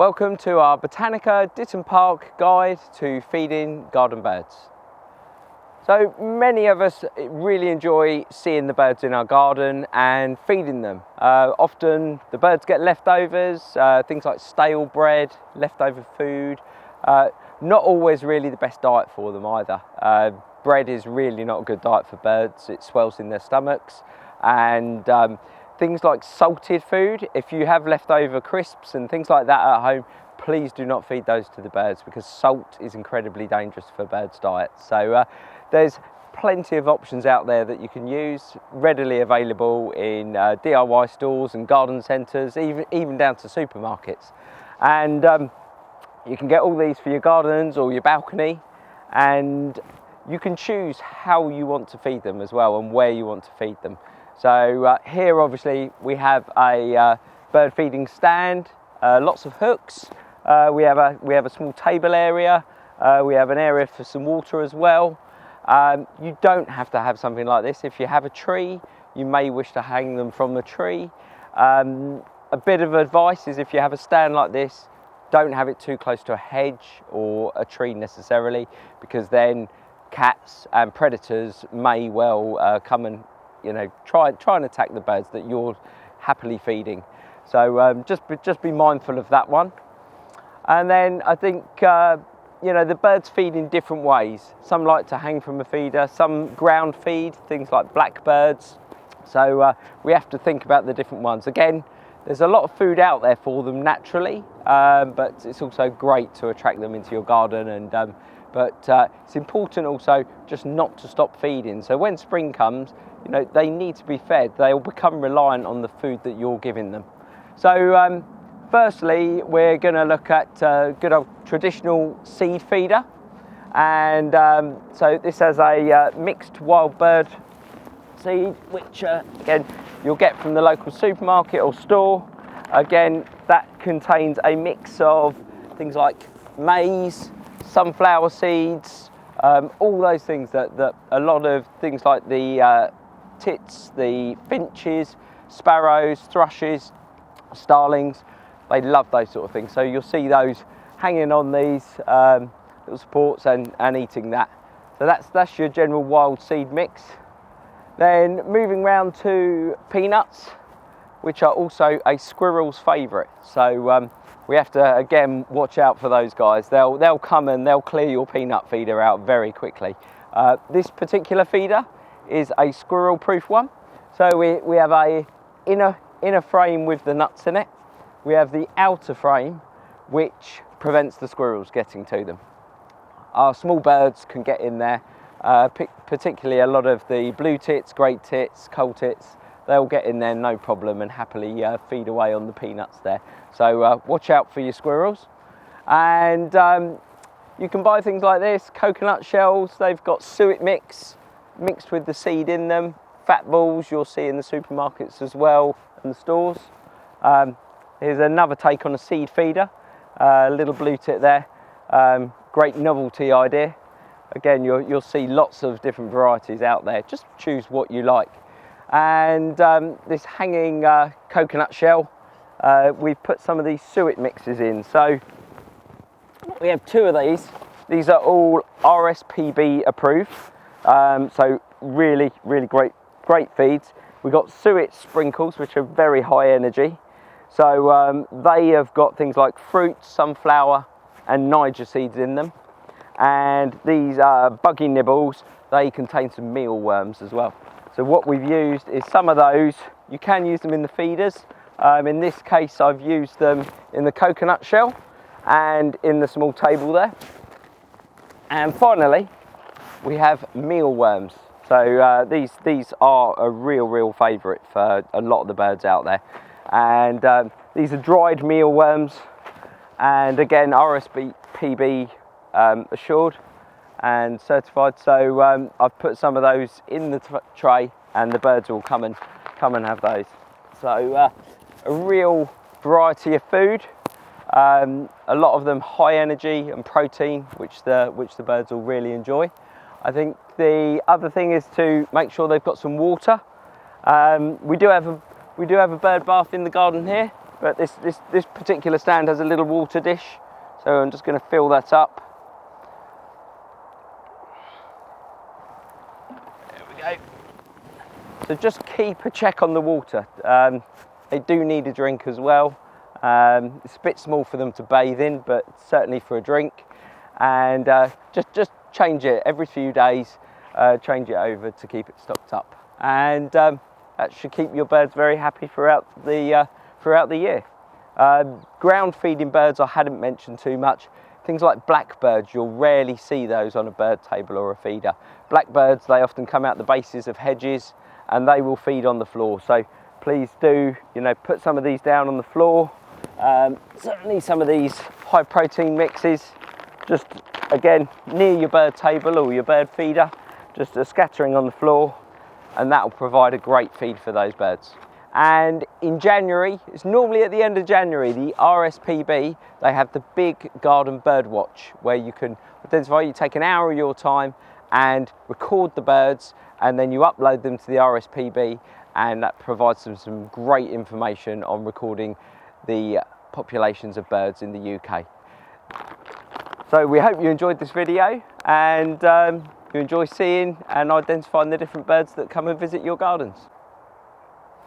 Welcome to our Botanica Ditton Park guide to feeding garden birds. So many of us really enjoy seeing the birds in our garden and feeding them. Often the birds get leftovers, things like stale bread, leftover food. Not always really the best diet for them either. Bread is really not a good diet for birds. It swells in their stomachs, and things like salted food, if you have leftover crisps and things like that at home, please do not feed those to the birds, because salt is incredibly dangerous for birds' diets. So there's plenty of options out there that you can use, readily available in DIY stores and garden centres, even down to supermarkets. And you can get all these for your gardens or your balcony, and you can choose how you want to feed them as well and where you want to feed them. So here obviously we have a bird feeding stand, lots of hooks, we have a small table area, we have an area for some water as well. You don't have to have something like this. If you have a tree, you may wish to hang them from the tree. A bit of advice is, if you have a stand like this, don't have it too close to a hedge or a tree necessarily, because then cats and predators may well come and try and attack the birds that you're happily feeding. So just be mindful of that one. And then I think the birds feed in different ways. Some like to hang from a feeder, some ground feed, things like blackbirds. So we have to think about the different ones. Again, there's a lot of food out there for them naturally, but it's also great to attract them into your garden. And but it's important also just not to stop feeding. So when spring comes, they need to be fed. They'll become reliant on the food that you're giving them. So firstly, we're going to look at good old traditional seed feeder. And so this has a mixed wild bird seed, which again you'll get from the local supermarket or store. Again, that contains a mix of things like maize, sunflower seeds, all those things that a lot of things like the tits, the finches, sparrows, thrushes, starlings, they love those sort of things. So you'll see those hanging on these little supports and eating that. So that's your general wild seed mix. Then moving round to peanuts, which are also a squirrel's favourite. So we have to again watch out for those guys. They'll come and they'll clear your peanut feeder out very quickly. This particular feeder is a squirrel proof one. So we have a inner frame with the nuts in it. We have the outer frame, which prevents the squirrels getting to them. Our small birds can get in there, particularly a lot of the blue tits, great tits, coal tits. They'll get in there no problem and happily feed away on the peanuts there. So watch out for your squirrels. And you can buy things like this, coconut shells. They've got suet mixed with the seed in them. Fat balls you'll see in the supermarkets as well and the stores. Here's another take on a seed feeder, little blue tit there. Great novelty idea. Again, you'll see lots of different varieties out there. Just choose what you like. And this hanging coconut shell, we've put some of these suet mixes in. So we have two of these. These are all RSPB approved. So really great feeds. We've got suet sprinkles, which are very high energy. So they have got things like fruit, sunflower and Niger seeds in them. And these buggy nibbles, they contain some mealworms as well. So what we've used is some of those. You can use them in the feeders. In this case, I've used them in the coconut shell and in the small table there. And finally, we have mealworms. So these are a real favourite for a lot of the birds out there. And these are dried mealworms, and again RSPB assured and certified. So I've put some of those in the tray, and the birds will come and have those. So a real variety of food, a lot of them high energy and protein, which the birds will really enjoy. I think the other thing is to make sure they've got some water. We do have a bird bath in the garden here, But this particular stand has a little water dish, so I'm just going to fill that up. There we go. So just keep a check on the water. They do need a drink as well. It's a bit small for them to bathe in, but certainly for a drink. And just change it every few days. Change it over to keep it stocked up, and that should keep your birds very happy throughout the year. Ground feeding birds I hadn't mentioned too much. Things like blackbirds, you'll rarely see those on a bird table or a feeder. Blackbirds, they often come out the bases of hedges and they will feed on the floor. So please do, put some of these down on the floor. Certainly some of these high protein mixes, just again near your bird table or your bird feeder, just a scattering on the floor, and that will provide a great feed for those birds. And in January, it's normally at the end of January, the RSPB, they have the big garden bird watch where you can identify, you take an hour of your time and record the birds, and then you upload them to the RSPB, and that provides them some great information on recording the populations of birds in the UK. So we hope you enjoyed this video, and you enjoy seeing and identifying the different birds that come and visit your gardens.